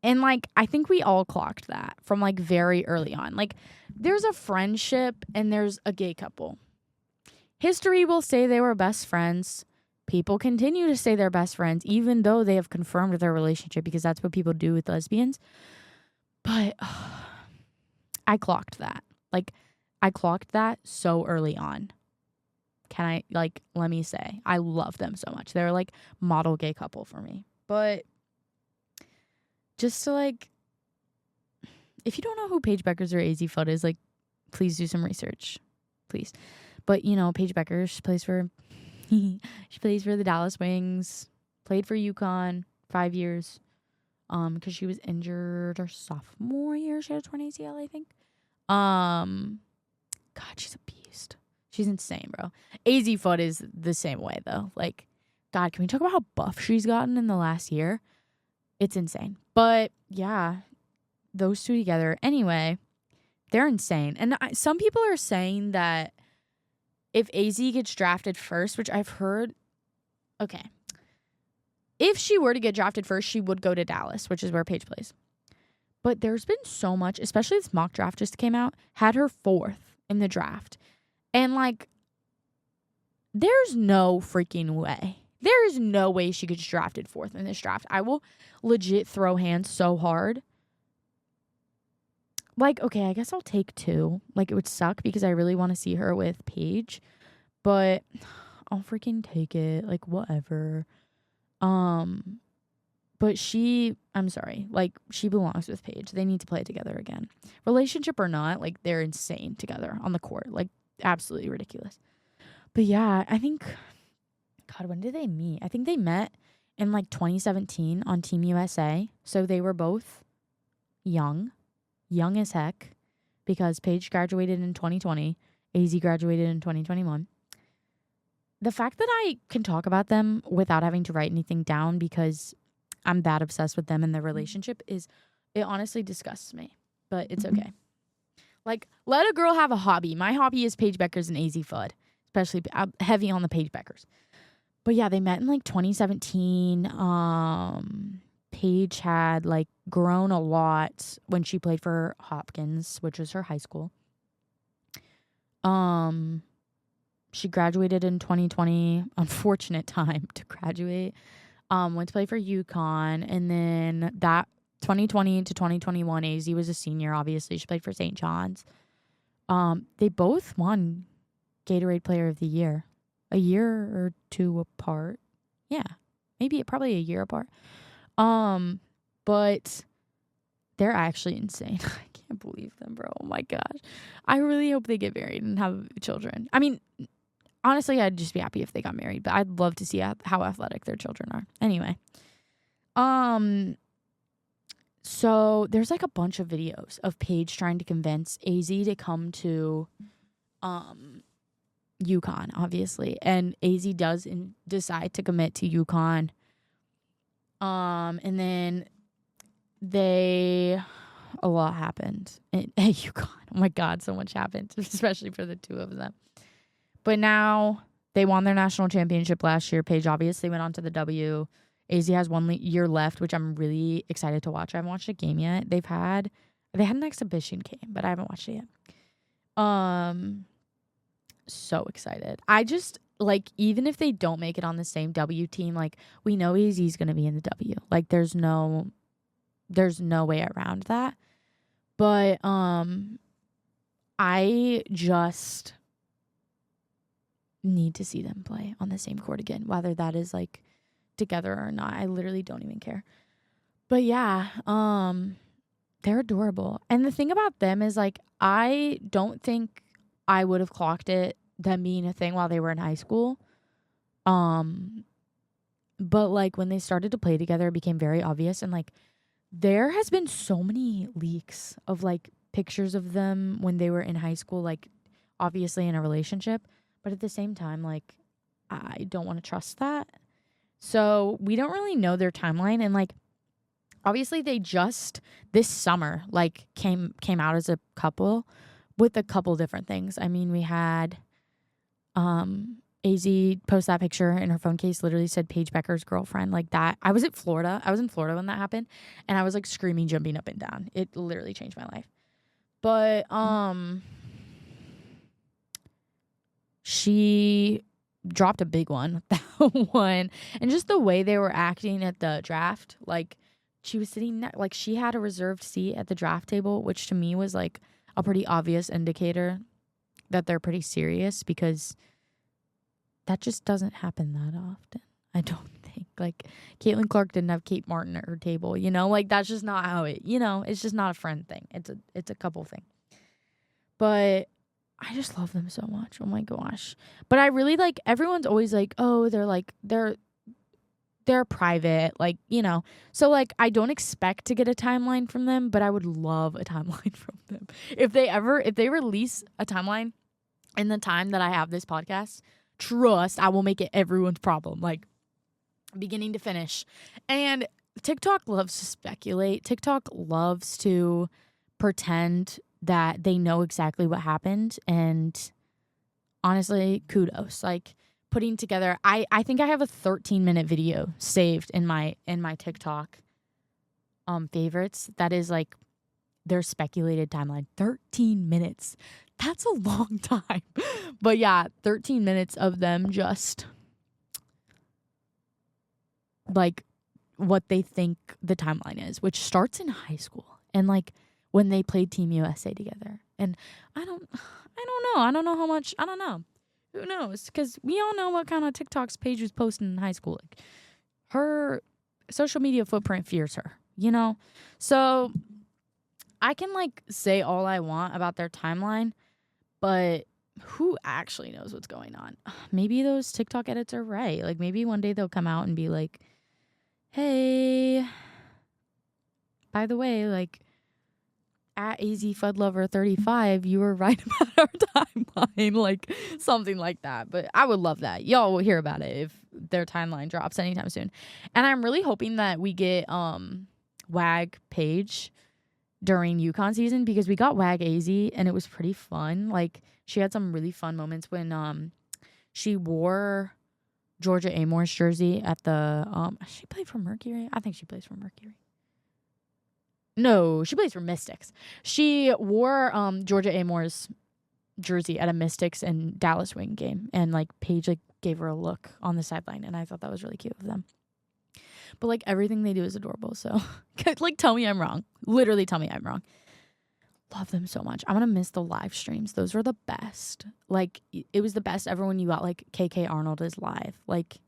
And, like, I think we all clocked that from, like, very early on. Like, there's a friendship and there's a gay couple. History will say they were best friends. People continue to say they're best friends, even though they have confirmed their relationship because that's what people do with lesbians. But I clocked that. Like, I clocked that so early on. Let me say, I love them so much. They're, like, model gay couple for me. But just to, like, if you don't know who Paige Beckers or AZ Fudd is, like, please do some research. Please. But, you know, Paige Becker, she plays for the Dallas Wings, played for UConn 5 years. Because she was injured her sophomore year. She had a torn ACL, I think. God, she's a beast. She's insane, bro. AZ Foot is the same way, though. Like, God, can we talk about how buff she's gotten in the last year? It's insane. But, yeah, those two together. Anyway, they're insane. And some people are saying that if AZ gets drafted first, which I've heard, okay. If she were to get drafted first, she would go to Dallas, which is where Paige plays. But there's been so much, especially this mock draft just came out, had her 4th in the draft. And, like, there's no freaking way. There is no way she gets drafted 4th in this draft. I will legit throw hands so hard. Like, okay, I guess I'll take 2. Like, it would suck because I really want to see her with Paige. But I'll freaking take it. Like, whatever. But I'm sorry, like, she belongs with Paige. They need to play together again. Relationship or not, like, they're insane together on the court. Like, absolutely ridiculous. But yeah, I think, God, when did they meet? I think they met in, like, 2017 on Team USA. So they were both young as heck, because Paige graduated in 2020. AZ graduated in 2021. The fact that I can talk about them without having to write anything down because I'm that obsessed with them and their relationship it honestly disgusts me. But it's okay. Like, let a girl have a hobby. My hobby is Paige Beckers and AZ Fudd. Especially heavy on the Paige Beckers. But yeah, they met in like 2017. Paige had like grown a lot when she played for Hopkins, which was her high school. She graduated in 2020. Unfortunate time to graduate. Went to play for UConn. And then that 2020 to 2021, AZ was a senior, obviously. She played for St. John's. They both won Gatorade Player of the Year. A year or 2 apart. Yeah. Probably a year apart. But they're actually insane. I can't believe them, bro. Oh my gosh. I really hope they get married and have children. I mean, honestly, I'd just be happy if they got married, but I'd love to see how athletic their children are. Anyway. So there's like a bunch of videos of Paige trying to convince AZ to come to UConn, obviously. And AZ does decide to commit to UConn. And then a lot happened at UConn. Oh my God, so much happened, especially for the two of them. But now they won their national championship last year. Paige obviously went on to the W. AZ has 1 year left, which I'm really excited to watch. I haven't watched a game yet. They had an exhibition game, but I haven't watched it yet. So excited. I just, like, even if they don't make it on the same W team, like, we know AZ's going to be in the W. Like, there's no way around that. But I just need to see them play on the same court again, whether that is like together or not. I literally don't even care. But yeah, they're adorable. And the thing about them is, like, I don't think I would have clocked it, them being a thing while they were in high school. But like when they started to play together, it became very obvious. And like there has been so many leaks of like pictures of them when they were in high school, like obviously in a relationship, but at the same time, like I don't want to trust that. So we don't really know their timeline. And like obviously they just this summer like came out as a couple with a couple different things. I mean, we had AZ post that picture in her phone case, literally said Paige Becker's girlfriend, like that. I was in Florida when that happened, and I was like screaming, jumping up and down. It literally changed my life. But she dropped a big one with that one. And just the way they were acting at the draft, like she was sitting like she had a reserved seat at the draft table, which to me was like a pretty obvious indicator that they're pretty serious, because that just doesn't happen that often. I don't think. Like, Caitlin Clark didn't have Kate Martin at her table, you know? Like, that's just not how it, you know, it's just not a friend thing. It's a couple thing. But I just love them so much. Oh my gosh. But I really like, everyone's always like, oh, they're private, like, you know. So like I don't expect to get a timeline from them, but I would love a timeline from them. If they release a timeline in the time that I have this podcast, trust I will make it everyone's problem, like beginning to finish. And TikTok loves to speculate. TikTok loves to pretend that they know exactly what happened. And honestly, kudos. Like putting together, I think I have a 13-minute video saved in my TikTok favorites. That is like their speculated timeline. 13 minutes. That's a long time. But yeah, 13 minutes of them just like what they think the timeline is, which starts in high school and like when they played Team USA together. And I don't know. I don't know how much. I don't know. Who knows? Because we all know what kind of TikToks Paige was posting in high school. Like, her social media footprint fears her, you know? So I can like say all I want about their timeline, but who actually knows what's going on? Maybe those TikTok edits are right. Like maybe one day they'll come out and be like, hey, by the way, like at AZFudlover35, you were right about our timeline, like something like that. But I would love that. Y'all will hear about it if their timeline drops anytime soon. And I'm really hoping that we get WAG Paige during UConn season, because we got WAG AZ and it was pretty fun. Like she had some really fun moments when she wore Georgia Amore's jersey at the she played for Mercury. I think she plays for Mercury. No, she plays for Mystics. She wore Georgia Amore's jersey at a Mystics and Dallas Wing game, and like Paige like gave her a look on the sideline, and I thought that was really cute of them. But like everything they do is adorable. So like tell me I'm wrong. Literally tell me I'm wrong. Love them so much. I'm gonna miss the live streams. Those were the best. Like it was the best ever when you got like KK Arnold is live, like,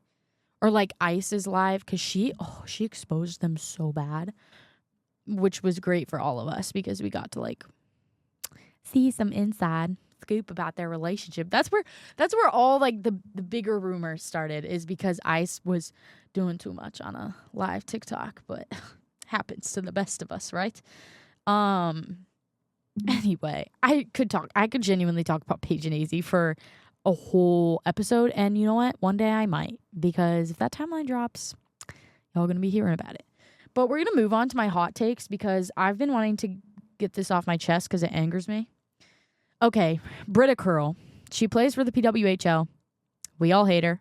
or like Ice is live, because she exposed them so bad, which was great for all of us because we got to like see some inside scoop about their relationship. That's where all like the bigger rumors started, is because Ice was doing too much on a live TikTok, but happens to the best of us, right? Anyway, I could genuinely talk about Paige and AZ for a whole episode, and you know what? One day I might, because if that timeline drops, y'all gonna be hearing about it. But we're gonna move on to my hot takes, because I've been wanting to get this off my chest because it angers me. Okay, Britta Curl. She plays for the PWHL. We all hate her.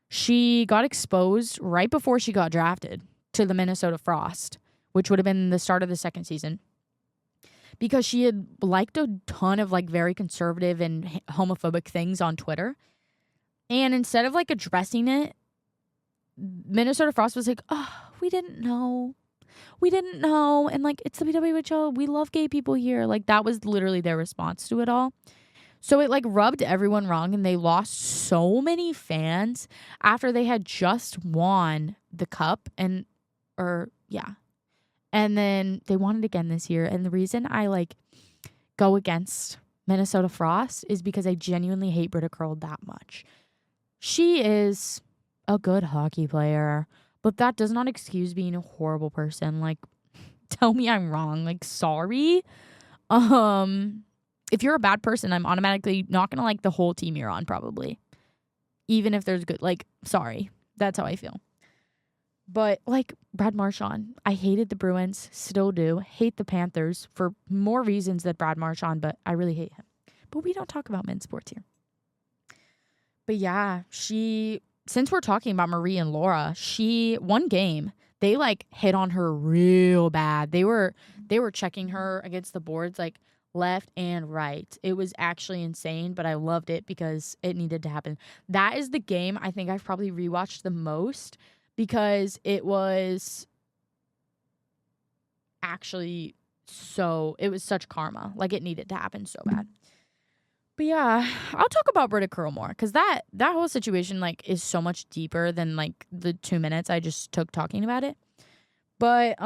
She got exposed right before she got drafted to the Minnesota Frost, which would have been the start of the second season, because she had liked a ton of like very conservative and homophobic things on Twitter. And instead of like addressing it, Minnesota Frost was like, oh, we didn't know. And like, it's the PWHL. We love gay people here. Like that was literally their response to it all. So it like rubbed everyone wrong, and they lost so many fans after they had just won the cup and then they won it again this year. And the reason I like go against Minnesota Frost is because I genuinely hate Britta Curl that much. She is a good hockey player, but that does not excuse being a horrible person. Like, tell me I'm wrong. Like, sorry. If you're a bad person, I'm automatically not gonna like the whole team you're on, probably. Even if there's good, like, sorry. That's how I feel. But, like, Brad Marchand, I hated the Bruins, still do. Hate the Panthers for more reasons than Brad Marchand, but I really hate him. But we don't talk about men's sports here. But yeah, since we're talking about Marie and Laura, one game, they, like, hit on her real bad. They were checking her against the boards, like, left and right. It was actually insane, but I loved it because it needed to happen. That is the game I think I've probably rewatched the most, because it was actually it was such karma. Like, it needed to happen so bad. But yeah, I'll talk about Britta Curl more, because that whole situation, like, is so much deeper than, like, the 2 minutes I just took talking about it. But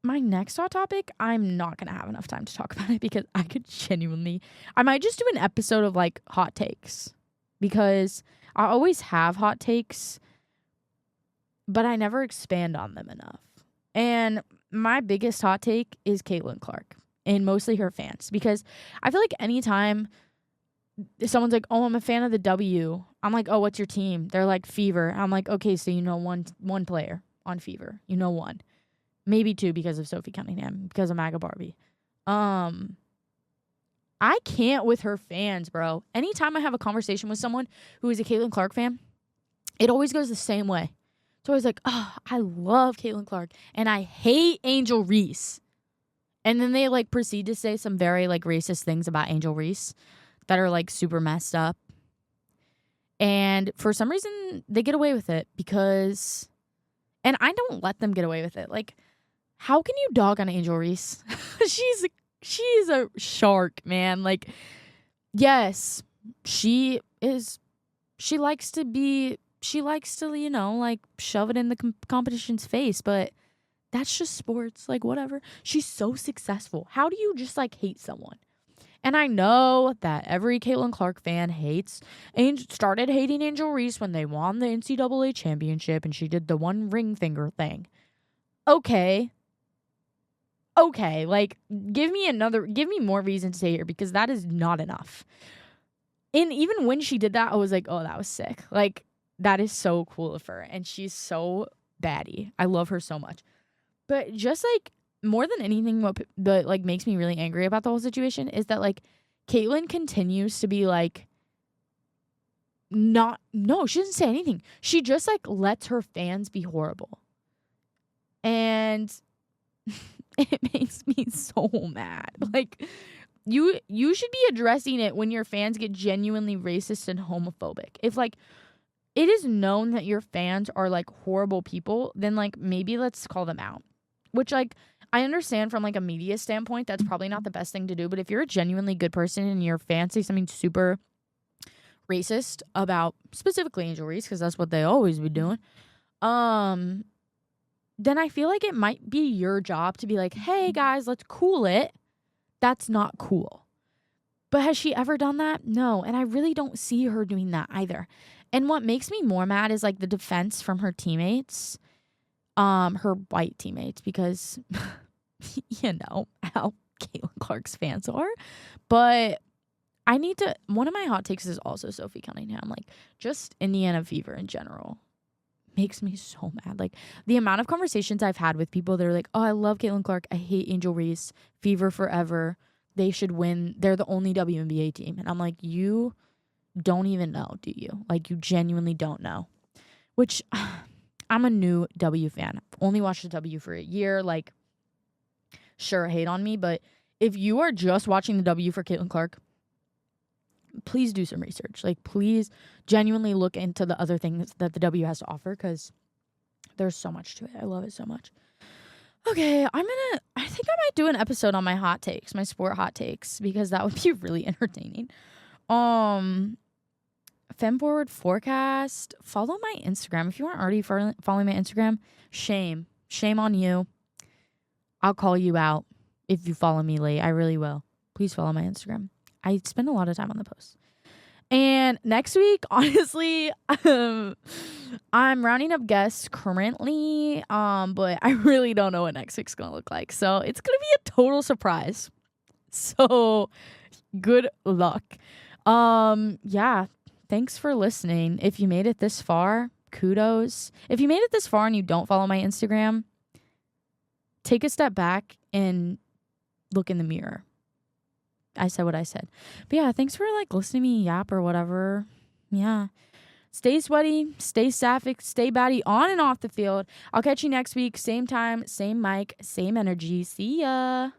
my next hot topic, I'm not going to have enough time to talk about it because I might just do an episode of like hot takes because I always have hot takes, but I never expand on them enough. And my biggest hot take is Caitlin Clark and mostly her fans because I feel like anytime someone's like, oh, I'm a fan of the W, I'm like, oh, what's your team? They're like, Fever. I'm like, okay, so you know one player on Fever. You know one. Maybe two because of Sophie Cunningham, because of MAGA Barbie. I can't with her fans, bro. Anytime I have a conversation with someone who is a Caitlin Clark fan, it always goes the same way. It's always like, oh, I love Caitlin Clark and I hate Angel Reese. And then they like proceed to say some very like racist things about Angel Reese that are like super messed up. And for some reason they get away with it because, and I don't let them get away with it. Like, how can you dog on Angel Reese? she's a shark, man. Like, yes, she likes to, you know, like shove it in the competition's face, but that's just sports, like whatever. She's so successful. How do you just like hate someone? And I know that every Caitlin Clark fan started hating Angel Reese when they won the NCAA championship and she did the one ring finger thing. Okay, like give me more reason to say here because that is not enough. And even when she did that, I was like, oh, that was sick. Like, that is so cool of her. And she's so baddie. I love her so much. But just like more than anything, what like makes me really angry about the whole situation is that like Caitlyn continues to be like, she doesn't say anything. She just like lets her fans be horrible. And it makes me so mad. Like, you should be addressing it when your fans get genuinely racist and homophobic. If like it is known that your fans are like horrible people, then like maybe let's call them out. Which like I understand from like a media standpoint, that's probably not the best thing to do. But if you're a genuinely good person and your fans say something super racist about specifically Angel Reese, because that's what they always be doing, then I feel like it might be your job to be like, hey guys, let's cool it. That's not cool. But has she ever done that? No. And I really don't see her doing that either. And what makes me more mad is like the defense from her teammates, her white teammates, because you know how Caitlin Clark's fans are. But one of my hot takes is also Sophie Cunningham. Like, just Indiana Fever in general makes me so mad. Like, the amount of conversations I've had with people that are like, oh, I love Caitlin Clark. I hate Angel Reese. Fever forever. They should win. They're the only WNBA team. And I'm like, you don't even know, do you? Like, you genuinely don't know. Which, I'm a new W fan. I've only watched the W for a year. Like, sure, hate on me. But if you are just watching the W for Caitlin Clark, please do some research. Like, please genuinely look into the other things that the W has to offer because there's so much to it. I love it so much. Okay, I think I might do an episode on my hot takes, my sport hot takes, because that would be really entertaining. Femme Forward Forecast. Follow my Instagram. If you aren't already following my Instagram, shame on you. I'll call you out if you follow me late. I really will. Please follow my Instagram. I spend a lot of time on the posts. And next week, honestly, I'm rounding up guests currently, but I really don't know what next week's gonna look like. So it's gonna be a total surprise. So good luck. Yeah, thanks for listening. If you made it this far, kudos. If you made it this far and you don't follow my Instagram, take a step back and look in the mirror. I said what I said. But yeah, thanks for like listening to me yap or whatever. Yeah. Stay sweaty, stay sapphic, stay batty on and off the field. I'll catch you next week. Same time, same mic, same energy. See ya.